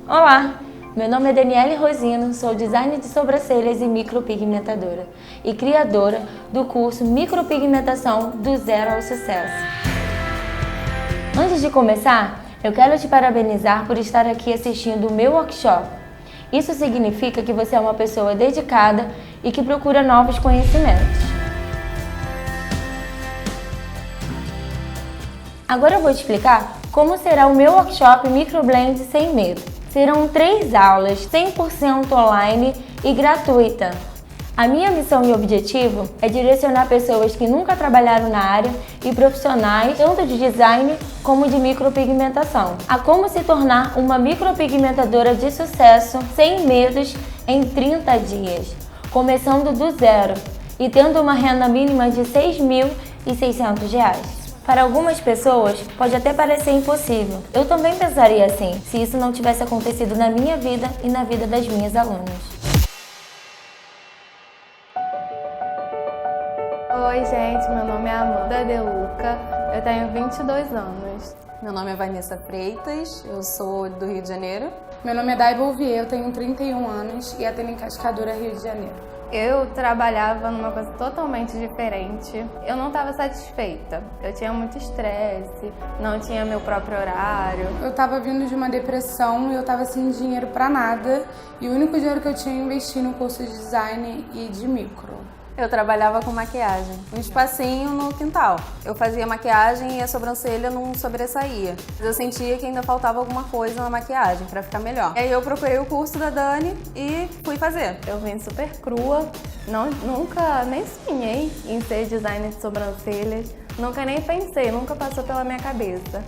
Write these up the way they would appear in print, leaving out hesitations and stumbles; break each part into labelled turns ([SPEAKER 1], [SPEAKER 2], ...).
[SPEAKER 1] Olá, meu nome é Daniele Rosino, sou designer de sobrancelhas e micropigmentadora e criadora do curso Micropigmentação do Zero ao Sucesso. Antes de começar, eu quero te parabenizar por estar aqui assistindo o meu workshop. Isso significa que você é uma pessoa dedicada e que procura novos conhecimentos. Agora eu vou te explicar como será o meu workshop Microblend Sem Medo. Serão 3 aulas 100% online e gratuita. A minha missão e objetivo é direcionar pessoas que nunca trabalharam na área e profissionais, tanto de design como de micropigmentação, a como se tornar uma micropigmentadora de sucesso sem medos em 30 dias, começando do zero e tendo uma renda mínima de R$ 6.600. Para algumas pessoas, pode até parecer impossível. Eu também pensaria assim, se isso não tivesse acontecido na minha vida e na vida das minhas alunas.
[SPEAKER 2] Oi, gente, meu nome é Amanda De Luca, eu tenho 22 anos.
[SPEAKER 3] Meu nome é Vanessa Freitas, eu sou do Rio de Janeiro.
[SPEAKER 4] Meu nome é Day Bouvier, eu tenho 31 anos e atendo em Cascadura, Rio de Janeiro.
[SPEAKER 2] Eu trabalhava numa coisa totalmente diferente. Eu não estava satisfeita. Eu tinha muito estresse, não tinha meu próprio horário.
[SPEAKER 4] Eu estava vindo de uma depressão e eu estava sem dinheiro para nada. E o único dinheiro que eu tinha investi no curso de design e de micro.
[SPEAKER 3] Eu trabalhava com maquiagem, um espacinho no quintal. Eu fazia maquiagem e a sobrancelha não sobressaía. Eu sentia que ainda faltava alguma coisa na maquiagem para ficar melhor. E aí eu procurei o curso da Dani e fui fazer.
[SPEAKER 2] Eu vim super crua, nunca nem sonhei em ser designer de sobrancelhas, nunca nem pensei, nunca passou pela minha cabeça.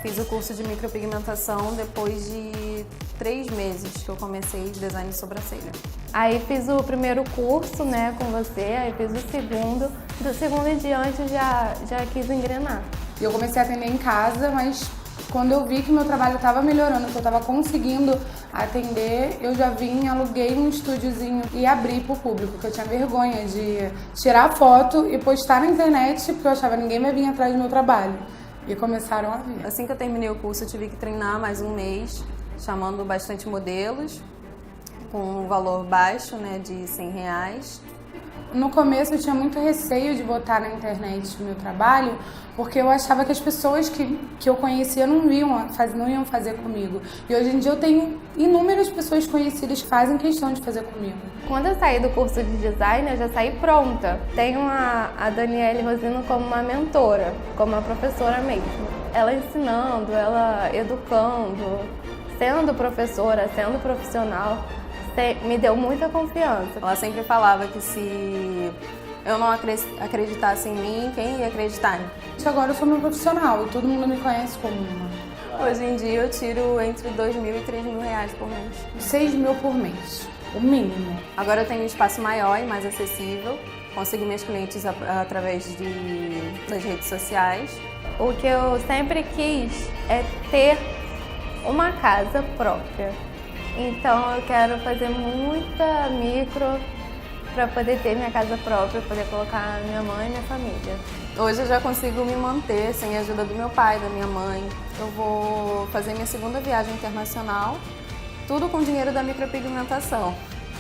[SPEAKER 3] Fiz o curso de micropigmentação depois de 3 meses que eu comecei design de sobrancelha.
[SPEAKER 2] Aí fiz o primeiro curso, né, com você, aí fiz o segundo. Do segundo em diante já quis engrenar.
[SPEAKER 4] E eu comecei a atender em casa, mas quando eu vi que meu trabalho estava melhorando, que eu estava conseguindo atender, eu já vim, aluguei um estúdiozinho e abri pro público, que eu tinha vergonha de tirar foto e postar na internet, porque eu achava que ninguém vai vir atrás do meu trabalho. E começaram a vir.
[SPEAKER 3] Assim que eu terminei o curso, eu tive que treinar mais um mês, chamando bastante modelos, com um valor baixo, né, de R$100.
[SPEAKER 4] No começo eu tinha muito receio de botar na internet o meu trabalho, porque eu achava que as pessoas que eu conhecia não iam fazer comigo. E hoje em dia eu tenho inúmeras pessoas conhecidas que fazem questão de fazer comigo.
[SPEAKER 2] Quando eu saí do curso de design, eu já saí pronta. Tenho a Daniele Rosino como uma mentora, como uma professora mesmo. Ela ensinando, ela educando, sendo professora, sendo profissional, me deu muita confiança.
[SPEAKER 3] Ela sempre falava que se eu não acreditasse em mim, quem ia acreditar?
[SPEAKER 4] Agora eu sou uma profissional e todo mundo me conhece como uma.
[SPEAKER 3] Hoje em dia eu tiro entre R$2.000 e R$3.000 por mês.
[SPEAKER 4] 6 mil por mês, o mínimo.
[SPEAKER 3] Agora eu tenho um espaço maior e mais acessível. Consigo meus clientes através das redes sociais.
[SPEAKER 2] O que eu sempre quis é ter uma casa própria. Então eu quero fazer muita micro para poder ter minha casa própria, poder colocar minha mãe e minha família.
[SPEAKER 3] Hoje eu já consigo me manter sem a ajuda do meu pai, da minha mãe. Eu vou fazer minha segunda viagem internacional, tudo com dinheiro da micropigmentação.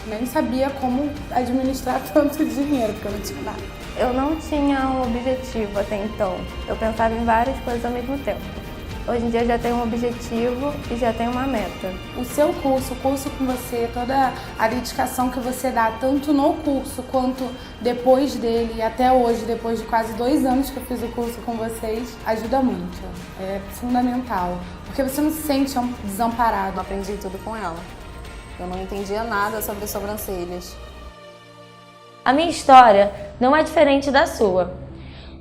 [SPEAKER 4] Nem sabia como administrar tanto dinheiro, porque eu não tinha nada.
[SPEAKER 2] Eu não tinha um objetivo até então. Eu pensava em várias coisas ao mesmo tempo. Hoje em dia eu já tenho um objetivo e já tenho uma meta.
[SPEAKER 4] O seu curso, o curso com você, toda a dedicação que você dá, tanto no curso quanto depois dele e até hoje, depois de quase 2 anos que eu fiz o curso com vocês, ajuda muito. É fundamental, porque você não se sente desamparado.
[SPEAKER 3] Eu aprendi tudo com ela. Eu não entendia nada sobre sobrancelhas.
[SPEAKER 1] A minha história não é diferente da sua.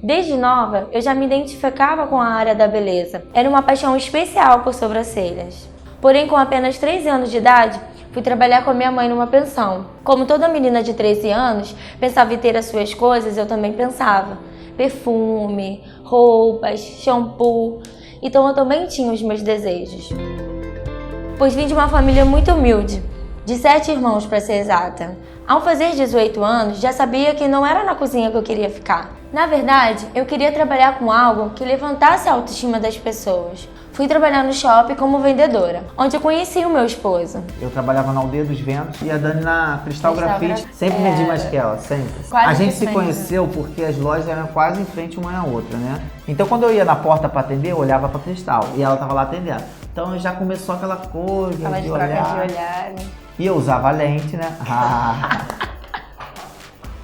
[SPEAKER 1] Desde nova, eu já me identificava com a área da beleza. Era uma paixão especial por sobrancelhas. Porém, com apenas 13 anos de idade, fui trabalhar com a minha mãe numa pensão. Como toda menina de 13 anos pensava em ter as suas coisas, eu também pensava. Perfume, roupas, shampoo. Então eu também tinha os meus desejos. Pois vim de uma família muito humilde, de 7 irmãos para ser exata. Ao fazer 18 anos, já sabia que não era na cozinha que eu queria ficar. Na verdade, eu queria trabalhar com algo que levantasse a autoestima das pessoas, fui trabalhar no shopping como vendedora, onde eu conheci o meu esposo.
[SPEAKER 5] Eu trabalhava na Aldeia dos Ventos e a Dani na Cristal Grafite. Sempre vendi mais que ela, sempre.
[SPEAKER 1] Quase
[SPEAKER 5] a gente
[SPEAKER 1] de
[SPEAKER 5] se
[SPEAKER 1] frente.
[SPEAKER 5] Conheceu porque as lojas eram quase em frente uma na outra, né? Então quando eu ia na porta para atender, eu olhava para Cristal e ela tava lá atendendo. Então já começou aquela coisa
[SPEAKER 1] Tava de troca de olhar.
[SPEAKER 5] E eu usava lente, né?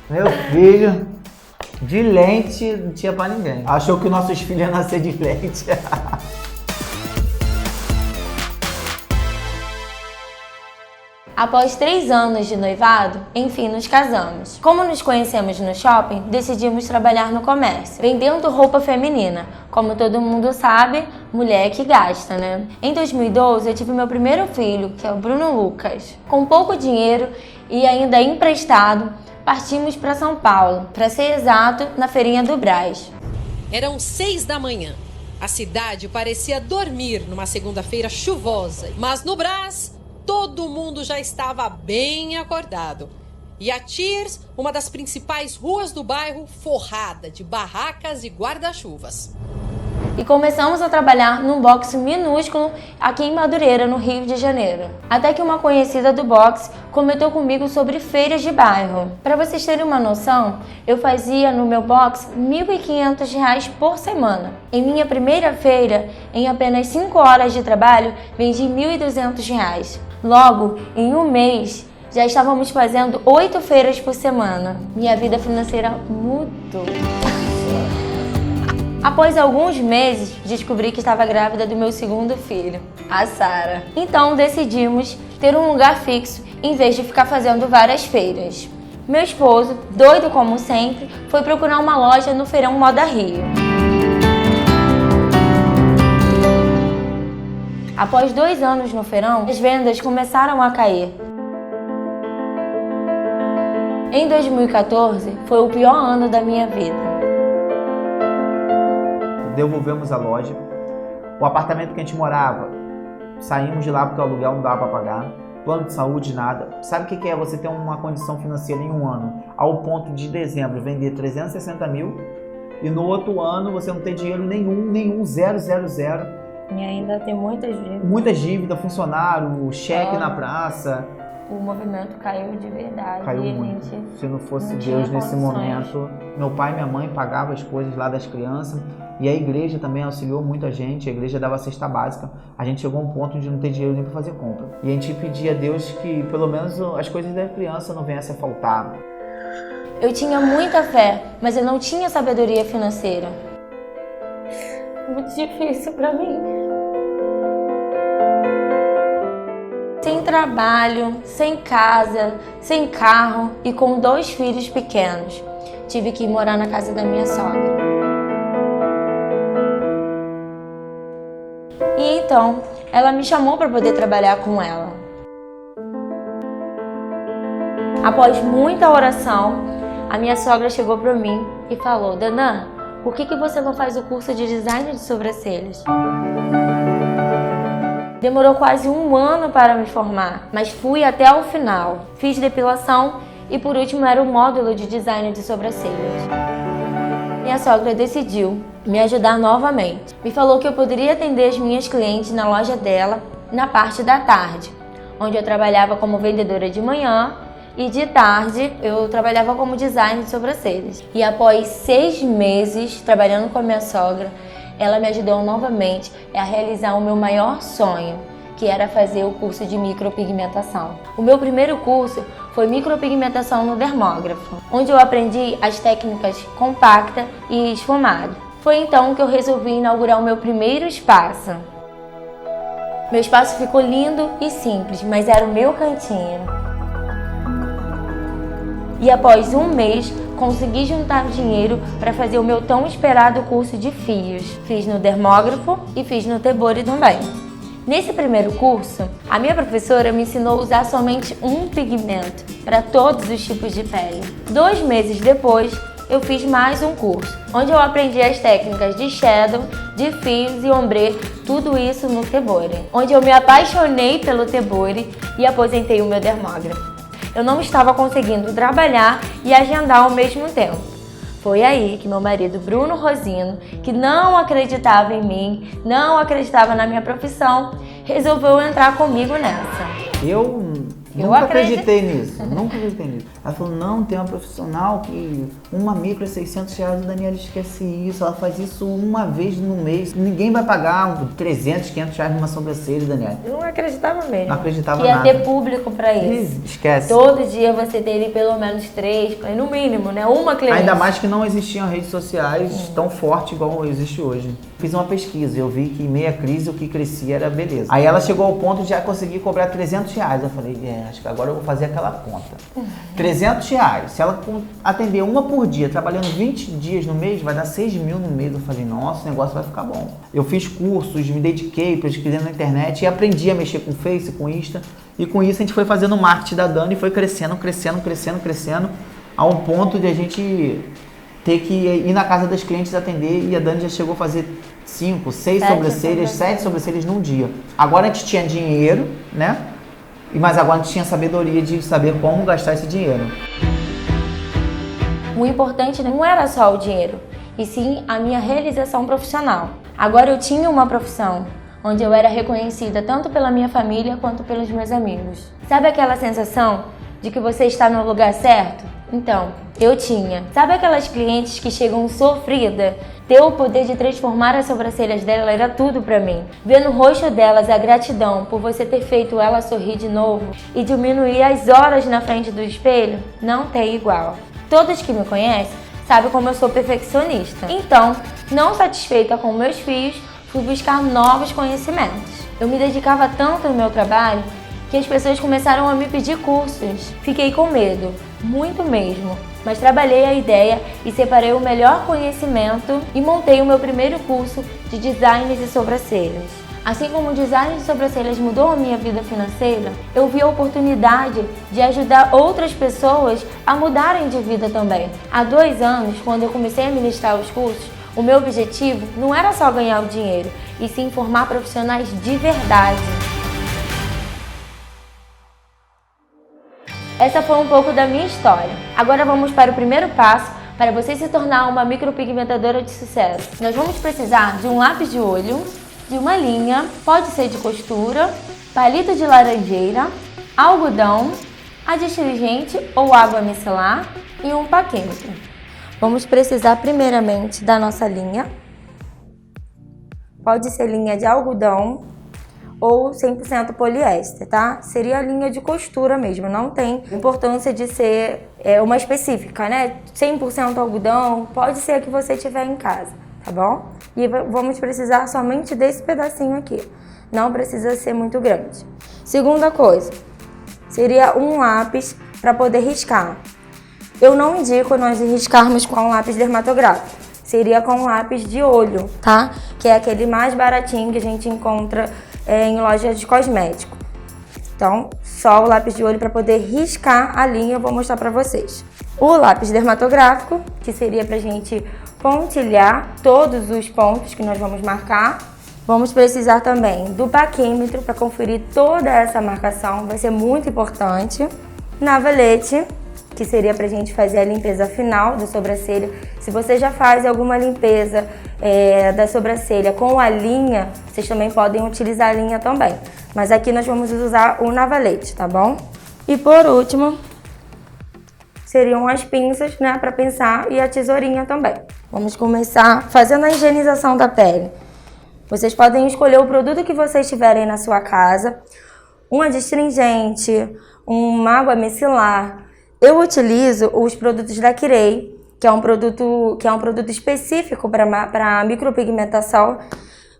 [SPEAKER 5] Meu filho, de lente não tinha pra ninguém. Achou que os nossos filhos iam nascer de lente.
[SPEAKER 1] Após 3 anos de noivado, enfim, nos casamos. Como nos conhecemos no shopping, decidimos trabalhar no comércio, vendendo roupa feminina. Como todo mundo sabe, mulher que gasta, né? Em 2012, eu tive meu primeiro filho, que é o Bruno Lucas. Com pouco dinheiro e ainda emprestado, partimos para São Paulo, para ser exato, na feirinha do Brás.
[SPEAKER 6] Eram 6 da manhã. A cidade parecia dormir numa segunda-feira chuvosa, mas no Brás todo mundo já estava bem acordado. E a Tiers, uma das principais ruas do bairro, forrada de barracas e guarda-chuvas.
[SPEAKER 1] E começamos a trabalhar num box minúsculo aqui em Madureira, no Rio de Janeiro. Até que uma conhecida do box comentou comigo sobre feiras de bairro. Para vocês terem uma noção, eu fazia no meu box R$ 1.500 por semana. Em minha primeira feira, em apenas 5 horas de trabalho, vendi R$ 1.200. Logo, em um mês, já estávamos fazendo 8 feiras por semana. Minha vida financeira mudou. Após alguns meses, descobri que estava grávida do meu segundo filho, a Sara. Então decidimos ter um lugar fixo em vez de ficar fazendo várias feiras. Meu esposo, doido como sempre, foi procurar uma loja no Feirão Moda Rio. Após 2 anos no feirão, as vendas começaram a cair. Em 2014, foi o pior ano da minha vida.
[SPEAKER 5] Devolvemos a loja. O apartamento que a gente morava, saímos de lá porque o aluguel não dava para pagar. Plano de saúde, nada. Sabe o que é você ter uma condição financeira em um ano, ao ponto de dezembro vender 360 mil e no outro ano você não ter dinheiro nenhum, 000.
[SPEAKER 1] E ainda tem muitas dívidas.
[SPEAKER 5] Muita dívida, funcionário, cheque na praça.
[SPEAKER 1] O movimento caiu de verdade.
[SPEAKER 5] Caiu
[SPEAKER 1] e
[SPEAKER 5] muito. Se não fosse
[SPEAKER 1] não
[SPEAKER 5] Deus
[SPEAKER 1] tinha
[SPEAKER 5] nesse
[SPEAKER 1] condições.
[SPEAKER 5] momento. Meu pai e minha mãe pagavam as coisas lá das crianças. E a igreja também auxiliou muita gente. A igreja dava cesta básica. A gente chegou a um ponto de não ter dinheiro nem para fazer compra. E a gente pedia a Deus que pelo menos as coisas da criança não viessem a faltar.
[SPEAKER 1] Eu tinha muita fé, mas eu não tinha sabedoria financeira. Muito difícil para mim. Sem trabalho, sem casa, sem carro e com 2 filhos pequenos. Tive que ir morar na casa da minha sogra. E então, ela me chamou para poder trabalhar com ela. Após muita oração, a minha sogra chegou para mim e falou: Danã, por que você não faz o curso de design de sobrancelhas? Demorou quase 1 ano para me formar, mas fui até o final. Fiz depilação e por último era o módulo de design de sobrancelhas. Minha sogra decidiu me ajudar novamente. Me falou que eu poderia atender as minhas clientes na loja dela na parte da tarde, onde eu trabalhava como vendedora de manhã e de tarde eu trabalhava como design de sobrancelhas. E após 6 meses trabalhando com a minha sogra, ela me ajudou novamente a realizar o meu maior sonho, que era fazer o curso de micropigmentação. O meu primeiro curso foi micropigmentação no dermógrafo, onde eu aprendi as técnicas compacta e esfumado. Foi então que eu resolvi inaugurar o meu primeiro espaço. Meu espaço ficou lindo e simples, mas era o meu cantinho. E após 1 mês, consegui juntar dinheiro para fazer o meu tão esperado curso de fios. Fiz no dermógrafo e fiz no Tebori também. Nesse primeiro curso, a minha professora me ensinou a usar somente um pigmento para todos os tipos de pele. 2 meses depois, eu fiz mais um curso, onde eu aprendi as técnicas de shadow, de fios e ombre, tudo isso no Tebori, onde eu me apaixonei pelo Tebori e aposentei o meu dermógrafo. Eu não estava conseguindo trabalhar e agendar ao mesmo tempo. Foi aí que meu marido, Bruno Rosino, que não acreditava em mim, não acreditava na minha profissão, resolveu entrar comigo nessa.
[SPEAKER 5] Eu nunca acreditei nisso, nunca acreditei nisso. Ela falou, não, tem uma profissional que uma micro é R$600, a Daniela esquece isso, ela faz isso uma vez no mês, ninguém vai pagar R$300, R$500 numa sobrancelha, Daniela.
[SPEAKER 1] Eu não acreditava mesmo.
[SPEAKER 5] Não acreditava
[SPEAKER 1] que ia
[SPEAKER 5] nada.
[SPEAKER 1] ter público pra isso.
[SPEAKER 5] Esquece.
[SPEAKER 1] Todo dia você teria pelo menos 3, no mínimo, né? Uma cliente.
[SPEAKER 5] Ainda mais que não existiam redes sociais tão forte igual existe hoje. Fiz uma pesquisa, eu vi que em meia crise o que crescia era beleza. Aí ela chegou ao ponto de já conseguir cobrar R$300. Eu falei, acho que agora eu vou fazer aquela conta. R$300. Se ela atender uma por dia, trabalhando 20 dias no mês, vai dar 6 mil no mês. Eu falei, nossa, o negócio vai ficar bom. Eu fiz cursos, me dediquei, pesquisando na internet e aprendi a mexer com o Face, com o Insta. E com isso a gente foi fazendo o marketing da Dani e foi crescendo, a um ponto de a gente ter que ir na casa das clientes atender, e a Dani já chegou a fazer 5, 6 sobrancelhas, 7 sobrancelhas num dia. Agora a gente tinha dinheiro, né? Mas agora a gente tinha sabedoria de saber como gastar esse dinheiro.
[SPEAKER 1] O importante não era só o dinheiro, e sim a minha realização profissional. Agora eu tinha uma profissão onde eu era reconhecida tanto pela minha família quanto pelos meus amigos. Sabe aquela sensação de que você está no lugar certo? Então, eu tinha. Sabe aquelas clientes que chegam sofrida? Ter o poder de transformar as sobrancelhas dela era tudo pra mim. Ver no rosto delas a gratidão por você ter feito ela sorrir de novo e diminuir as horas na frente do espelho, não tem igual. Todos que me conhecem sabem como eu sou perfeccionista. Então, não satisfeita com meus fios, fui buscar novos conhecimentos. Eu me dedicava tanto no meu trabalho que as pessoas começaram a me pedir cursos. Fiquei com medo, muito mesmo, mas trabalhei a ideia e separei o melhor conhecimento e montei o meu primeiro curso de design de sobrancelhas. Assim como o design de sobrancelhas mudou a minha vida financeira, eu vi a oportunidade de ajudar outras pessoas a mudarem de vida também. Há 2 anos, quando eu comecei a ministrar os cursos, o meu objetivo não era só ganhar o dinheiro, e sim formar profissionais de verdade. Essa foi um pouco da minha história. Agora vamos para o primeiro passo para você se tornar uma micropigmentadora de sucesso. Nós vamos precisar de um lápis de olho, de uma linha, pode ser de costura, palito de laranjeira, algodão, adstringente ou água micelar e um paquêmetro. Vamos precisar primeiramente da nossa linha. Pode ser linha de algodão ou 100% poliéster, tá? Seria a linha de costura mesmo, não tem importância de ser uma específica, né? 100% algodão, pode ser a que você tiver em casa, tá bom? E vamos precisar somente desse pedacinho aqui, não precisa ser muito grande. Segunda coisa, seria um lápis para poder riscar. Eu não indico nós riscarmos com um lápis dermatográfico, seria com um lápis de olho, tá? Que é aquele mais baratinho que a gente encontra em loja de cosmético. Então, só o lápis de olho para poder riscar a linha, eu vou mostrar para vocês. O lápis dermatográfico, que seria pra gente pontilhar todos os pontos que nós vamos marcar. Vamos precisar também do paquímetro para conferir toda essa marcação, vai ser muito importante. Navalete, que seria pra gente fazer a limpeza final da sobrancelha. Se você já faz alguma limpeza da sobrancelha com a linha, vocês também podem utilizar a linha também. Mas aqui nós vamos usar o navalete, tá bom? E por último, seriam as pinças, né, para pensar, e a tesourinha também. Vamos começar fazendo a higienização da pele. Vocês podem escolher o produto que vocês tiverem na sua casa, um adstringente, uma água micelar. Eu utilizo os produtos da Kirei, que é um produto específico para micropigmentação.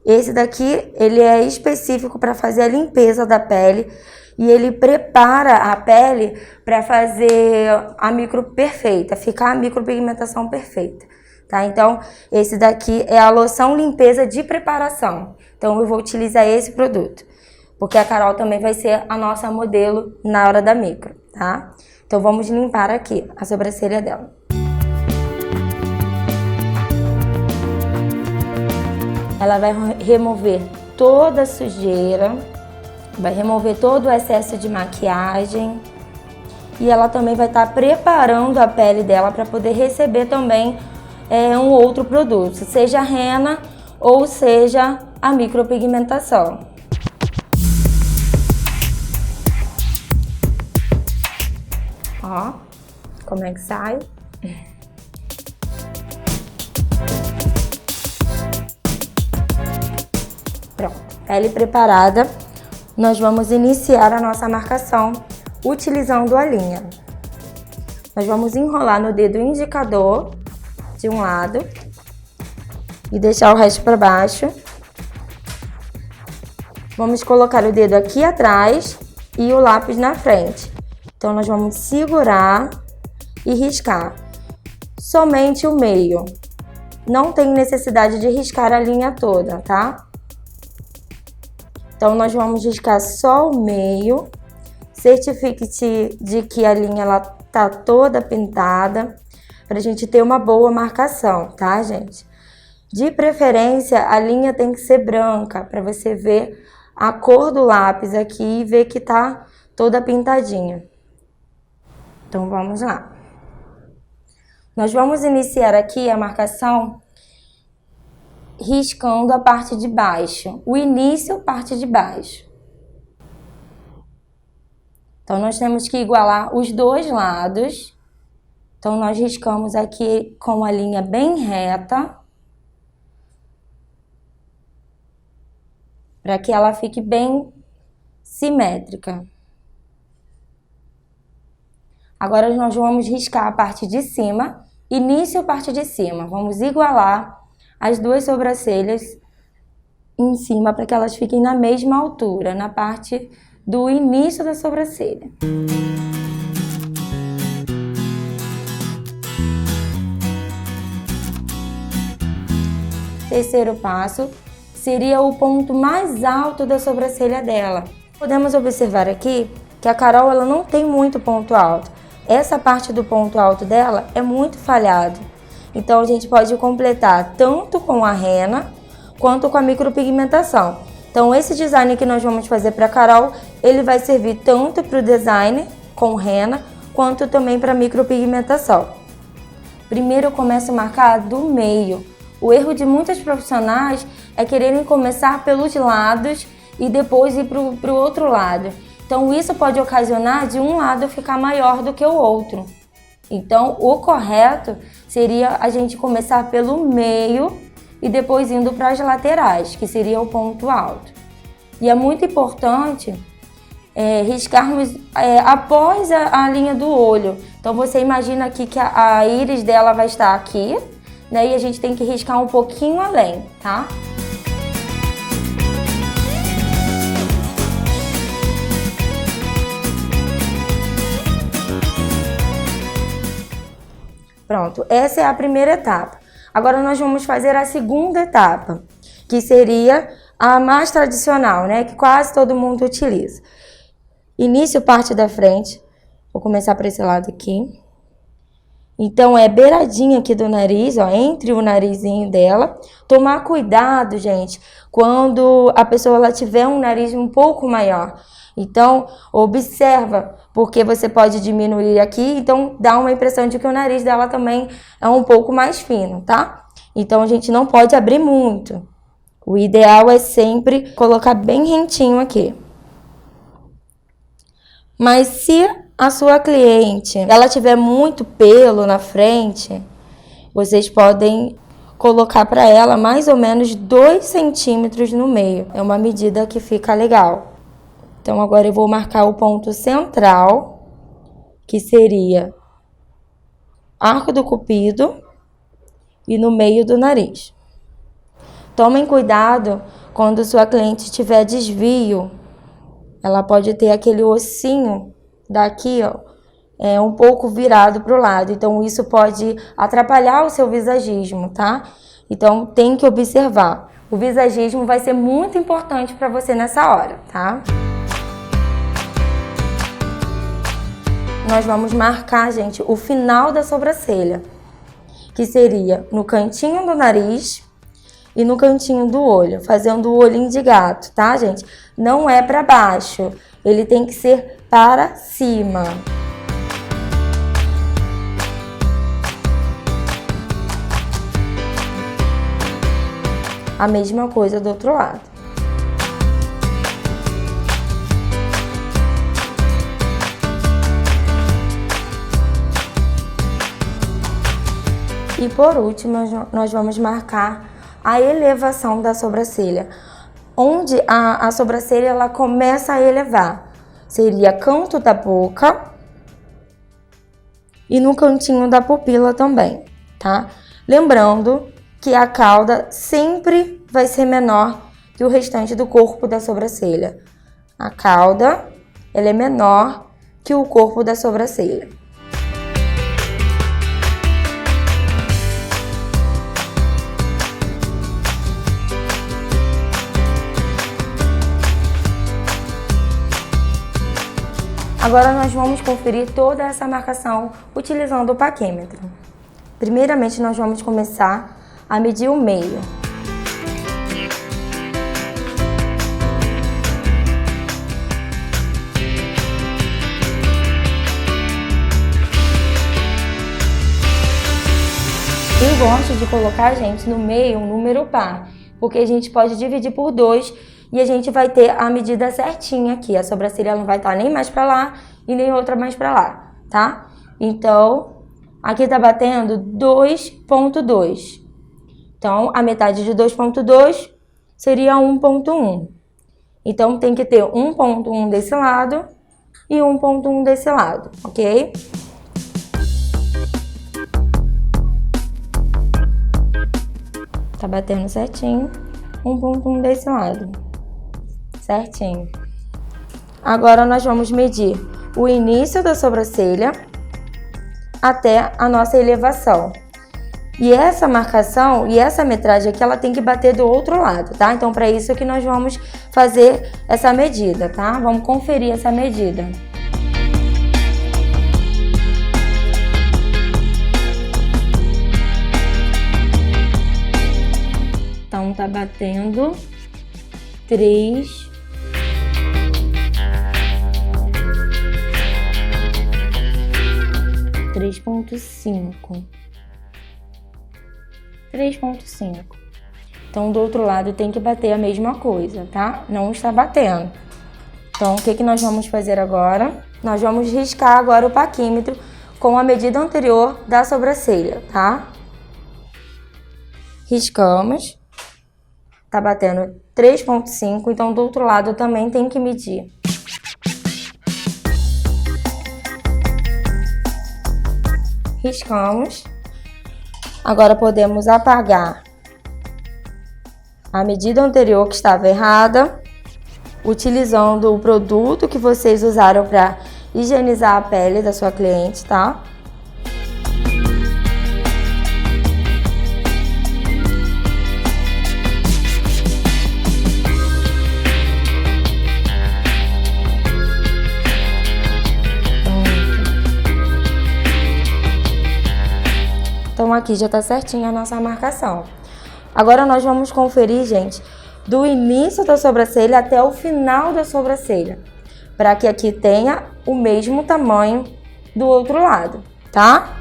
[SPEAKER 1] Esse daqui, ele é específico para fazer a limpeza da pele e ele prepara a pele para fazer a micro perfeita, ficar a micropigmentação perfeita, tá? Então, esse daqui é a loção limpeza de preparação. Então, eu vou utilizar esse produto, porque a Carol também vai ser a nossa modelo na hora da micro, tá? Então, vamos limpar aqui a sobrancelha dela. Ela vai remover toda a sujeira, vai remover todo o excesso de maquiagem e ela também vai estar preparando a pele dela para poder receber também um outro produto, seja a rena ou seja a micropigmentação. Ó, como é que sai? Pronto, pele preparada, nós vamos iniciar a nossa marcação utilizando a linha. Nós vamos enrolar no dedo indicador de um lado e deixar o resto para baixo. Vamos colocar o dedo aqui atrás e o lápis na frente. Então, nós vamos segurar e riscar somente o meio. Não tem necessidade de riscar a linha toda, tá? Então, nós vamos riscar só o meio. Certifique-se de que a linha ela tá toda pintada, para a gente ter uma boa marcação, tá, gente? De preferência, a linha tem que ser branca, para você ver a cor do lápis aqui e ver que tá toda pintadinha. Então, vamos lá. Nós vamos iniciar aqui a marcação riscando a parte de baixo. O início, parte de baixo. Então, nós temos que igualar os dois lados. Então, nós riscamos aqui com a linha bem reta, para que ela fique bem simétrica. Agora, nós vamos riscar a parte de cima, início e parte de cima. Vamos igualar as duas sobrancelhas em cima, para que elas fiquem na mesma altura, na parte do início da sobrancelha. Terceiro passo seria o ponto mais alto da sobrancelha dela. Podemos observar aqui que a Carol ela não tem muito ponto alto. Essa parte do ponto alto dela é muito falhado. Então a gente pode completar tanto com a rena quanto com a micropigmentação. Então esse design que nós vamos fazer para a Carol, ele vai servir tanto para o design com rena quanto também para micropigmentação. Primeiro eu começo a marcar do meio. O erro de muitos profissionais é quererem começar pelos lados e depois ir para o outro lado. Então isso pode ocasionar de um lado ficar maior do que o outro. Então o correto seria a gente começar pelo meio e depois indo para as laterais, que seria o ponto alto. E é muito importante riscarmos após a linha do olho. Então você imagina aqui que a íris dela vai estar aqui, né? E a gente tem que riscar um pouquinho além, tá? Pronto, essa é a primeira etapa. Agora nós vamos fazer a segunda etapa, que seria a mais tradicional, né? Que quase todo mundo utiliza. Início parte da frente. Vou começar por esse lado aqui. Então, é beiradinha aqui do nariz, ó, entre o narizinho dela. Tomar cuidado, gente, quando a pessoa ela tiver um nariz um pouco maior. Então, observa, porque você pode diminuir aqui, então dá uma impressão de que o nariz dela também é um pouco mais fino, tá? Então, a gente não pode abrir muito. O ideal é sempre colocar bem rentinho aqui. Mas se a sua cliente ela tiver muito pelo na frente, vocês podem colocar para ela mais ou menos 2 centímetros no meio. É uma medida que fica legal. Então, agora eu vou marcar o ponto central, que seria arco do cupido e no meio do nariz. Tomem cuidado quando sua cliente tiver desvio. Ela pode ter aquele ossinho daqui, ó, um pouco virado para o lado. Então, isso pode atrapalhar o seu visagismo, tá? Então, tem que observar. O visagismo vai ser muito importante para você nessa hora, tá? Nós vamos marcar, gente, o final da sobrancelha, que seria no cantinho do nariz e no cantinho do olho, fazendo o olhinho de gato, tá, gente? Não é para baixo, ele tem que ser para cima. a mesma coisa do outro lado. E por último, nós vamos marcar a elevação da sobrancelha, onde a sobrancelha ela começa a elevar. Seria canto da boca e no cantinho da pupila também, tá? Lembrando que a cauda sempre vai ser menor que o restante do corpo da sobrancelha. A cauda, ela é menor que o corpo da sobrancelha. Agora nós vamos conferir toda essa marcação utilizando o paquímetro. Primeiramente nós vamos começar a medir o meio. Eu gosto de colocar, gente, no meio um número par, porque a gente pode dividir por 2 e a gente vai ter a medida certinha aqui. A sobrancelha não vai estar nem mais para lá e nem outra mais para lá, tá? Então, aqui tá batendo 2,2. Então, a metade de 2,2 seria 1,1. Então, tem que ter 1,1 desse lado e 1,1 desse lado, ok? Tá batendo certinho. 1,1 desse lado. Certinho. Agora nós vamos medir o início da sobrancelha até a nossa elevação. E essa marcação e essa metragem aqui, ela tem que bater do outro lado, tá? Então, para isso que nós vamos fazer essa medida, tá? Vamos conferir essa medida. Então, tá batendo 3,5. Então, do outro lado tem que bater a mesma coisa, tá? Não está batendo. Então, o que nós vamos fazer agora? Nós vamos riscar agora o paquímetro com a medida anterior da sobrancelha, tá? Riscamos. Tá batendo 3,5, então do outro lado também tem que medir. Riscamos. Agora podemos apagar a medida anterior que estava errada, utilizando o produto que vocês usaram para higienizar a pele da sua cliente, tá? Então aqui já tá certinha a nossa marcação. Agora nós vamos conferir, gente, do início da sobrancelha até o final da sobrancelha, para que aqui tenha o mesmo tamanho do outro lado, tá?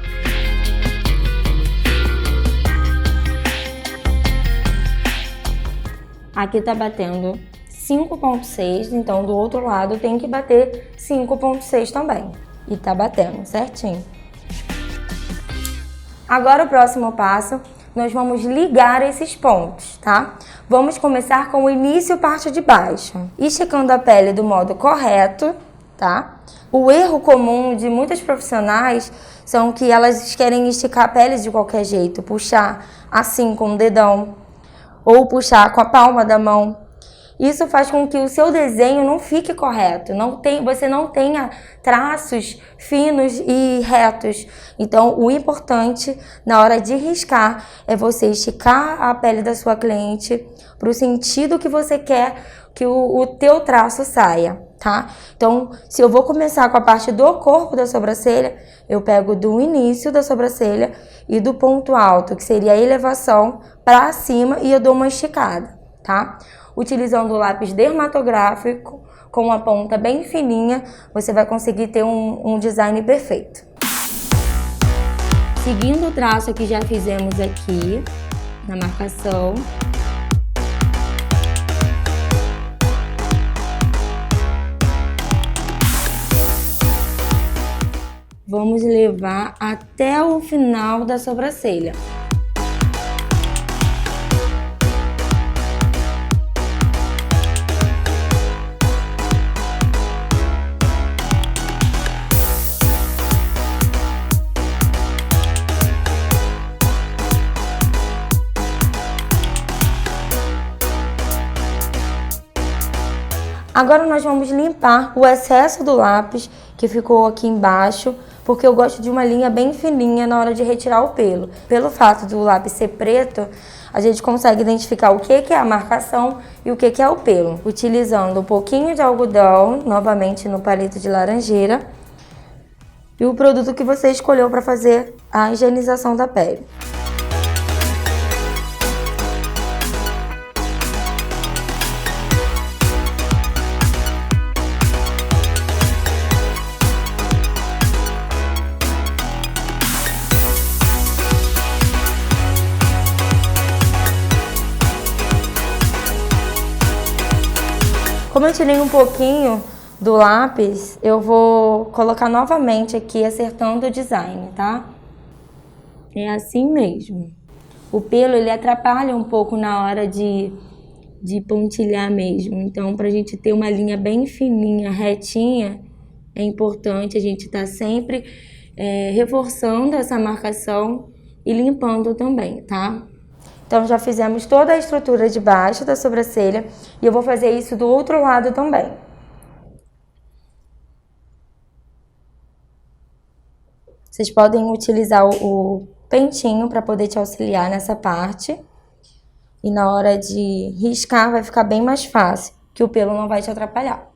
[SPEAKER 1] Aqui tá batendo 5,6, então do outro lado tem que bater 5,6 também. E tá batendo certinho. Agora o próximo passo, nós vamos ligar esses pontos, tá? Vamos começar com o início parte de baixo, esticando a pele do modo correto, tá? O erro comum de muitas profissionais são que elas querem esticar a pele de qualquer jeito, puxar assim com o dedão ou puxar com a palma da mão. Isso faz com que o seu desenho não fique correto, você não tenha traços finos e retos. Então, o importante na hora de riscar é você esticar a pele da sua cliente para o sentido que você quer que o teu traço saia, tá? Então, se eu vou começar com a parte do corpo da sobrancelha, eu pego do início da sobrancelha e do ponto alto, que seria a elevação, para cima e eu dou uma esticada, tá? Utilizando o lápis dermatográfico com a ponta bem fininha, você vai conseguir ter um design perfeito. Seguindo o traço que já fizemos aqui na marcação, vamos levar até o final da sobrancelha. Agora nós vamos limpar o excesso do lápis que ficou aqui embaixo, porque eu gosto de uma linha bem fininha na hora de retirar o pelo. Pelo fato do lápis ser preto, a gente consegue identificar o que é a marcação e o que é o pelo. Utilizando um pouquinho de algodão, novamente no palito de laranjeira, e o produto que você escolheu para fazer a higienização da pele. Como eu tirei um pouquinho do lápis, eu vou colocar novamente aqui, acertando o design, tá? É assim mesmo. O pelo, ele atrapalha um pouco na hora de pontilhar mesmo. Então, pra gente ter uma linha bem fininha, retinha, é importante a gente estar sempre reforçando essa marcação e limpando também, tá? Então, já fizemos toda a estrutura de baixo da sobrancelha e eu vou fazer isso do outro lado também. Vocês podem utilizar o pentinho para poder te auxiliar nessa parte. E na hora de riscar vai ficar bem mais fácil, que o pelo não vai te atrapalhar.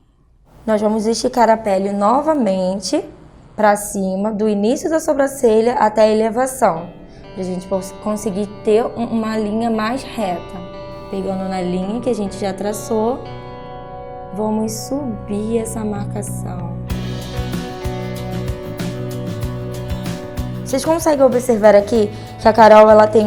[SPEAKER 1] Nós vamos esticar a pele novamente para cima, do início da sobrancelha até a elevação. Pra gente conseguir ter uma linha mais reta. Pegando na linha que a gente já traçou, vamos subir essa marcação. Vocês conseguem observar aqui que a Carol ela tem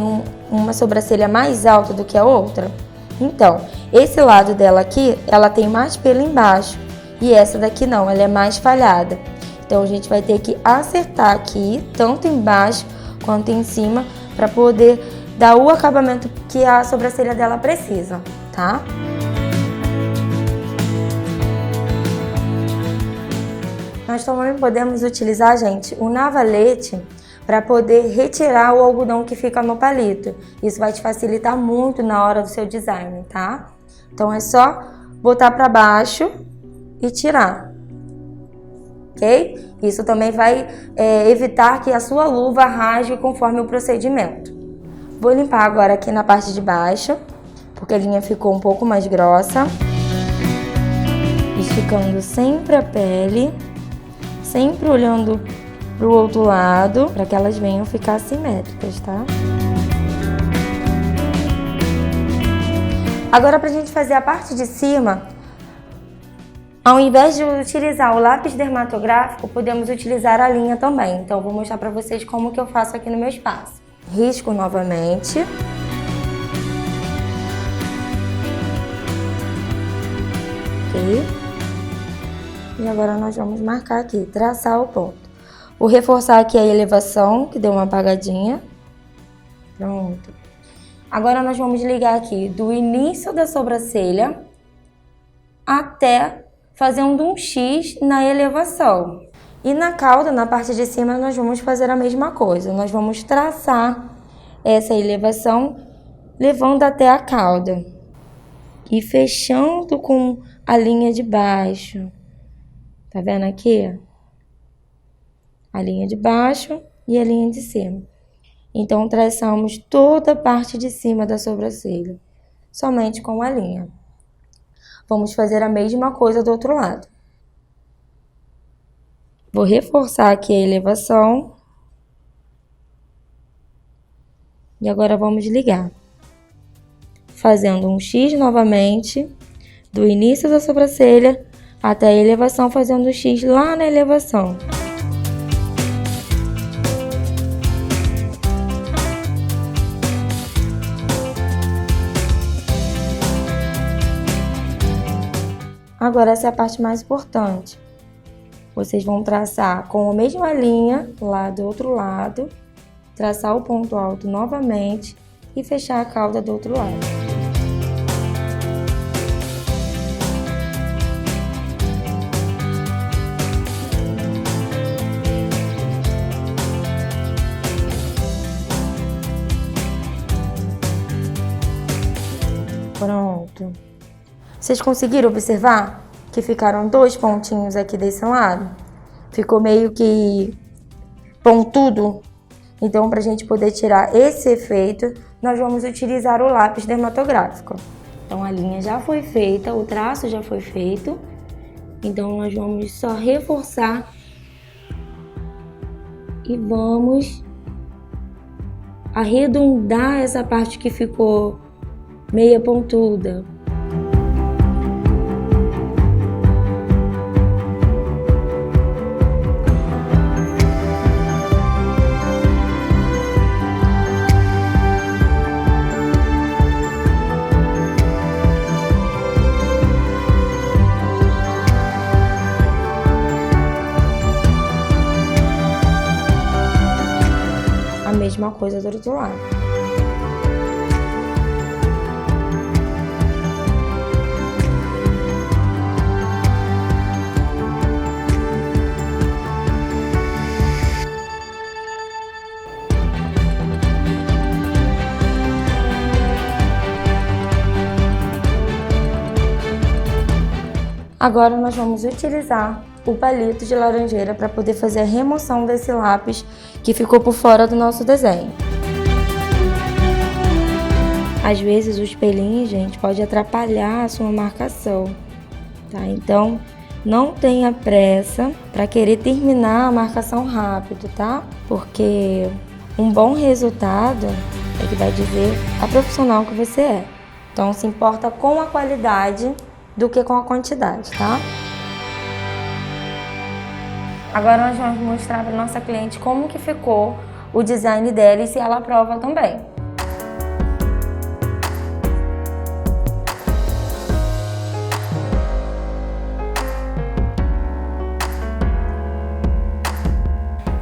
[SPEAKER 1] uma sobrancelha mais alta do que a outra? Então, esse lado dela aqui, ela tem mais pelo embaixo. E essa daqui não, ela é mais falhada. Então, a gente vai ter que acertar aqui, tanto embaixo quanto em cima, para poder dar o acabamento que a sobrancelha dela precisa, tá? Nós também podemos utilizar, gente, o navalete para poder retirar o algodão que fica no palito. Isso vai te facilitar muito na hora do seu design, tá? Então é só botar para baixo e tirar. Ok? Isso também vai evitar que a sua luva rasgue conforme o procedimento. Vou limpar agora aqui na parte de baixo, porque a linha ficou um pouco mais grossa. Esticando sempre a pele, sempre olhando para o outro lado, para que elas venham ficar simétricas, tá? Agora, para a gente fazer a parte de cima, ao invés de utilizar o lápis dermatográfico, podemos utilizar a linha também. Então, eu vou mostrar para vocês como que eu faço aqui no meu espaço. Risco novamente. Ok. E agora nós vamos marcar aqui, traçar o ponto. Vou reforçar aqui a elevação, que deu uma apagadinha. Pronto. Agora nós vamos ligar aqui do início da sobrancelha até fazendo um X na elevação. E na cauda, na parte de cima, nós vamos fazer a mesma coisa. Nós vamos traçar essa elevação, levando até a cauda. E fechando com a linha de baixo. Tá vendo aqui? A linha de baixo e a linha de cima. Então, traçamos toda a parte de cima da sobrancelha, somente com a linha. Vamos fazer a mesma coisa do outro lado. Vou reforçar aqui a elevação. E agora vamos ligar. Fazendo um X novamente, do início da sobrancelha até a elevação, fazendo um X lá na elevação. Agora essa é a parte mais importante. vocês vão traçar com a mesma linha lá do outro lado, traçar o ponto alto novamente e fechar a cauda do outro lado. Pronto. Vocês conseguiram observar que ficaram 2 pontinhos aqui desse lado? Ficou meio que pontudo. Então, para a gente poder tirar esse efeito, nós vamos utilizar o lápis dermatográfico. Então, a linha já foi feita, o traço já foi feito. Então, nós vamos só reforçar e vamos arredondar essa parte que ficou meia pontuda. A mesma coisa do outro lado. Agora nós vamos utilizar o palito de laranjeira para poder fazer a remoção desse lápis que ficou por fora do nosso desenho. Às vezes o espelhinho, gente, pode atrapalhar a sua marcação, tá? Então, não tenha pressa para querer terminar a marcação rápido, tá? Porque um bom resultado é que vai dizer a profissional que você é. Então, se importa com a qualidade do que com a quantidade, tá? Agora nós vamos mostrar para nossa cliente como que ficou o design dela e se ela aprova também.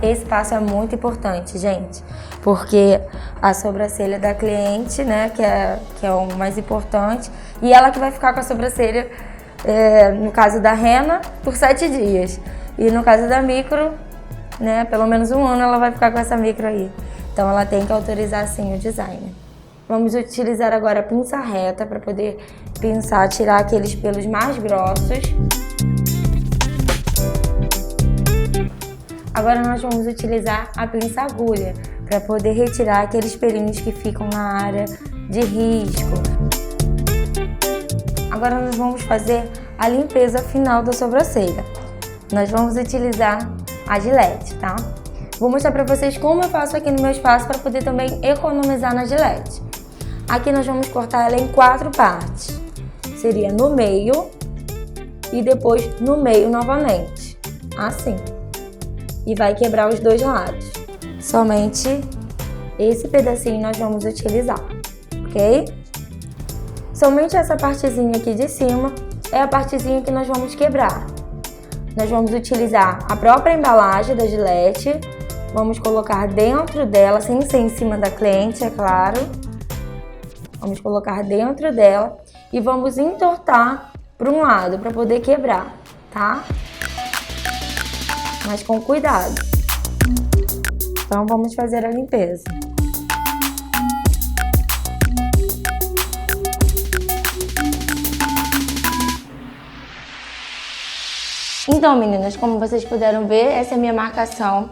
[SPEAKER 1] Esse passo é muito importante, gente, porque a sobrancelha da cliente, né, que é o mais importante, e ela que vai ficar com a sobrancelha, no caso da rena, por 7 dias. E no caso da micro, né, pelo menos 1 ano ela vai ficar com essa micro aí. Então ela tem que autorizar sim o design. Vamos utilizar agora a pinça reta para poder pinçar, tirar aqueles pelos mais grossos. Agora nós vamos utilizar a pinça agulha para poder retirar aqueles pelinhos que ficam na área de risco. Agora nós vamos fazer a limpeza final da sobrancelha. Nós vamos utilizar a Gillette, tá? Vou mostrar para vocês como eu faço aqui no meu espaço para poder também economizar na Gillette. Aqui nós vamos cortar ela em 4 partes. Seria no meio e depois no meio novamente, assim. E vai quebrar os 2 lados. Somente esse pedacinho nós vamos utilizar, ok? Somente essa partezinha aqui de cima é a partezinha que nós vamos quebrar. Nós vamos utilizar a própria embalagem da Gillette, vamos colocar dentro dela, sem ser em cima da cliente, é claro. Vamos colocar dentro dela e vamos entortar para um lado, para poder quebrar, tá? Mas com cuidado. Então vamos fazer a limpeza. Então, meninas, como vocês puderam ver, essa é a minha marcação.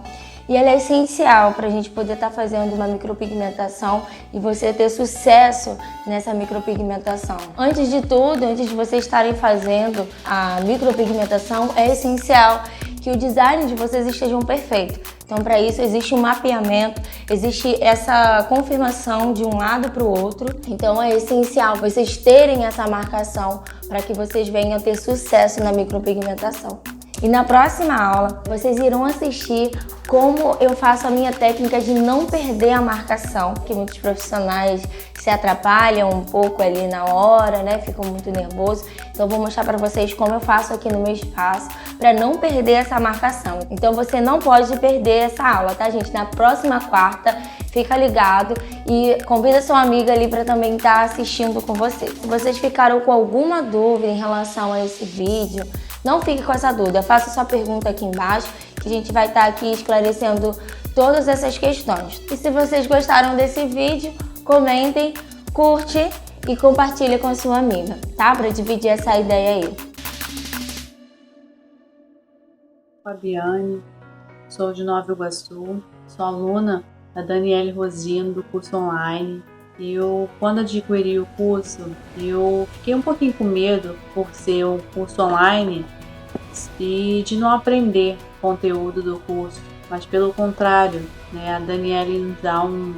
[SPEAKER 1] E ela é essencial para a gente poder estar fazendo uma micropigmentação e você ter sucesso nessa micropigmentação. Antes de tudo, antes de vocês estarem fazendo a micropigmentação, é essencial que o design de vocês estejam perfeito. Então, para isso, existe um mapeamento, existe essa confirmação de um lado para o outro. Então, é essencial vocês terem essa marcação para que vocês venham ter sucesso na micropigmentação. E na próxima aula, vocês irão assistir como eu faço a minha técnica de não perder a marcação, que muitos profissionais se atrapalham um pouco ali na hora, né? Ficam muito nervosos. Então eu vou mostrar para vocês como eu faço aqui no meu espaço para não perder essa marcação. Então você não pode perder essa aula, tá, gente? Na próxima quarta, fica ligado e convida sua amiga ali para também estar assistindo com você. Se vocês ficaram com alguma dúvida em relação a esse vídeo, não fique com essa dúvida, faça sua pergunta aqui embaixo que a gente vai estar aqui esclarecendo todas essas questões. E se vocês gostaram desse vídeo, comentem, curte e compartilhe com sua amiga, tá? Para dividir essa ideia aí.
[SPEAKER 7] Fabiane, sou de Nova Iguaçu, sou aluna da Daniele Rosino do curso online. Quando adquiri o curso, eu fiquei um pouquinho com medo por ser um curso online e de não aprender conteúdo do curso, mas pelo contrário, né, a Daniele nos dá um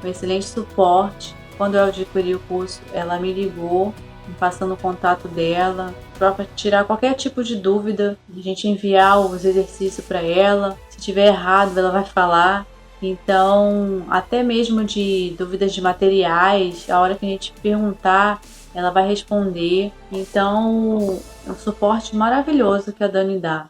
[SPEAKER 7] excelente suporte. Quando eu adquiri o curso, ela me ligou, me passando o contato dela, para tirar qualquer tipo de dúvida, a gente enviar os exercícios para ela. Se tiver errado, ela vai falar. Então, até mesmo de dúvidas de materiais, a hora que a gente perguntar, ela vai responder. Então, é um suporte maravilhoso que a Dani dá.